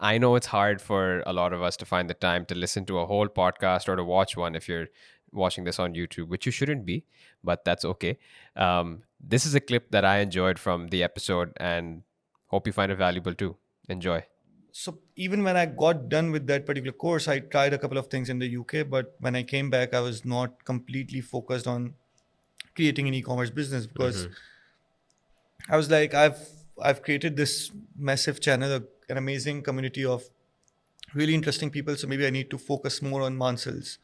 I know it's hard for a lot of us to find the time to listen to a whole podcast or to watch one if you're watching this on YouTube, which you shouldn't be, but that's okay. This is a clip that I enjoyed from the episode and hope you find it valuable too. Enjoy. So even when I got done with that particular course, I tried a couple of things in the UK, but when I came back, I was not completely focused on creating an e-commerce business because I was like, I've created this massive channel, an amazing community of really interesting people. So maybe I need to focus more on Mansels.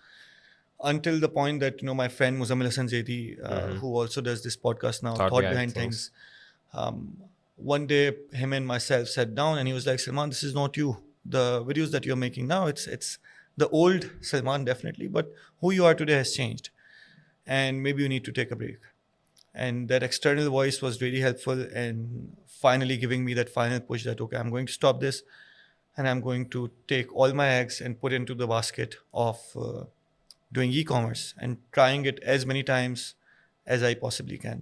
Until the point that my friend Muzammil Hassan Zaidi, who also does this podcast now, Thought Thought behind Behind things. Things. One day, him and myself sat down, and he was like, "Salman, this is not you. The videos that you're making now, it's the old Salman definitely, but who you are today has changed, and maybe you need to take a break." And that external voice was really helpful and finally giving me that final push that, okay, I'm going to stop this and I'm going to take all my eggs and put into the basket of doing e-commerce and trying it as many times as I possibly can.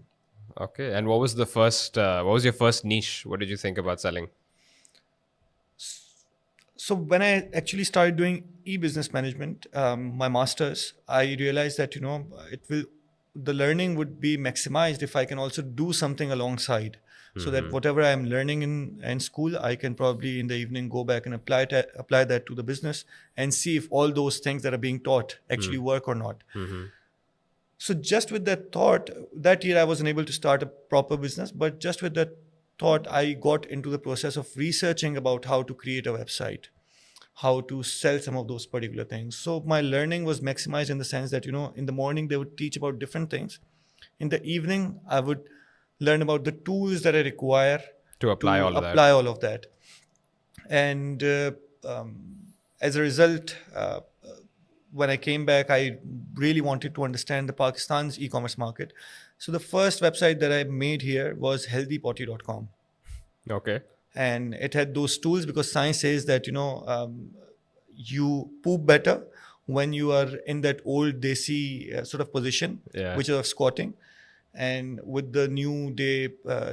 Okay. And what was the first, what was your first niche? What did you think about selling? So when I actually started doing e-business management, my master's, I realized that, the learning would be maximized if I can also do something alongside. So that whatever I'm learning in school, I can probably in the evening go back and apply that to the business and see if all those things that are being taught actually work or not. So just with that thought, that year I wasn't able to start a proper business, but just with that thought, I got into the process of researching about how to create a website, how to sell some of those particular things. So my learning was maximized in the sense that, in the morning they would teach about different things. In the evening, I would learn about the tools that I require To apply all of that. all of that. And as a result, when I came back, I really wanted to understand the Pakistan's e-commerce market. So the first website that I made here was healthypotty.com. Okay. And it had those tools because science says that, you poop better when you are in that old desi sort of position, Yeah. which is of squatting. And with the new day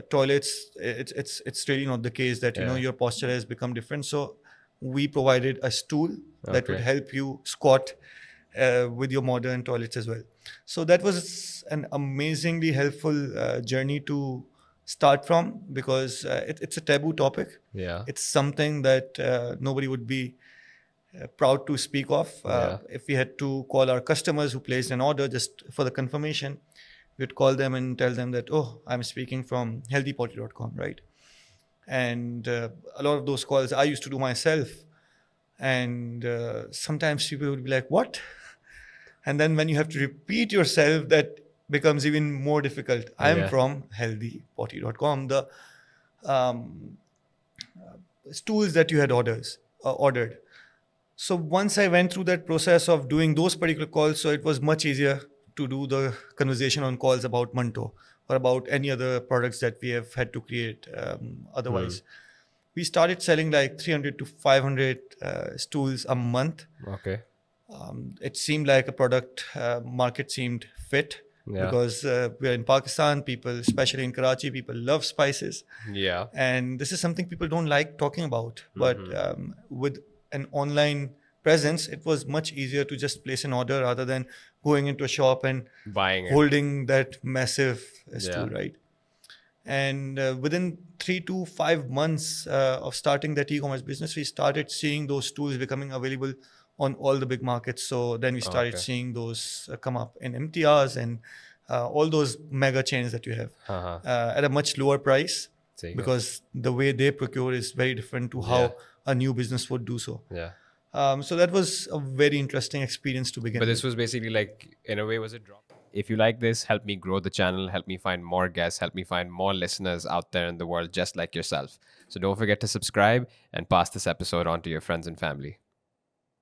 toilets, it's really not the case that, Yeah. your posture has become different. So we provided a stool that would Okay. help you squat with your modern toilets as well. So that was an amazingly helpful journey to start from because it's a taboo topic. Yeah. It's something that nobody would be proud to speak of. Yeah. If we had to call our customers who placed an order just for the confirmation, we'd call them and tell them that, oh, I'm speaking from healthypotty.com, right? And a lot of those calls I used to do myself. And sometimes people would be like, what? And then when you have to repeat yourself, that becomes even more difficult. I'm Yeah. from healthypotty.com. The stools that you had ordered. So once I went through that process of doing those particular calls, so it was much easier to do the conversation on calls about Manto or about any other products that we have had to create otherwise. We started selling like 300 to 500 stools a month. Okay. It seemed like a product market seemed fit because we're in Pakistan. People, especially in Karachi, people love spices. Yeah. And this is something people don't like talking about. But with an online presence, it was much easier to just place an order rather than going into a shop and Buying it. holding that massive stool, right? And within 3 to 5 months of starting that e-commerce business, we started seeing those tools becoming available on all the big markets. So then we started seeing those come up in MTRs and all those mega chains that you have at a much lower price because the way they procure is very different to how a new business would do so. Yeah. So that was a very interesting experience to begin But with. this was basically like, in a way, was it drop? If you like this, help me grow the channel, help me find more guests, help me find more listeners out there in the world just like yourself. So don't forget to subscribe and pass this episode on to your friends and family.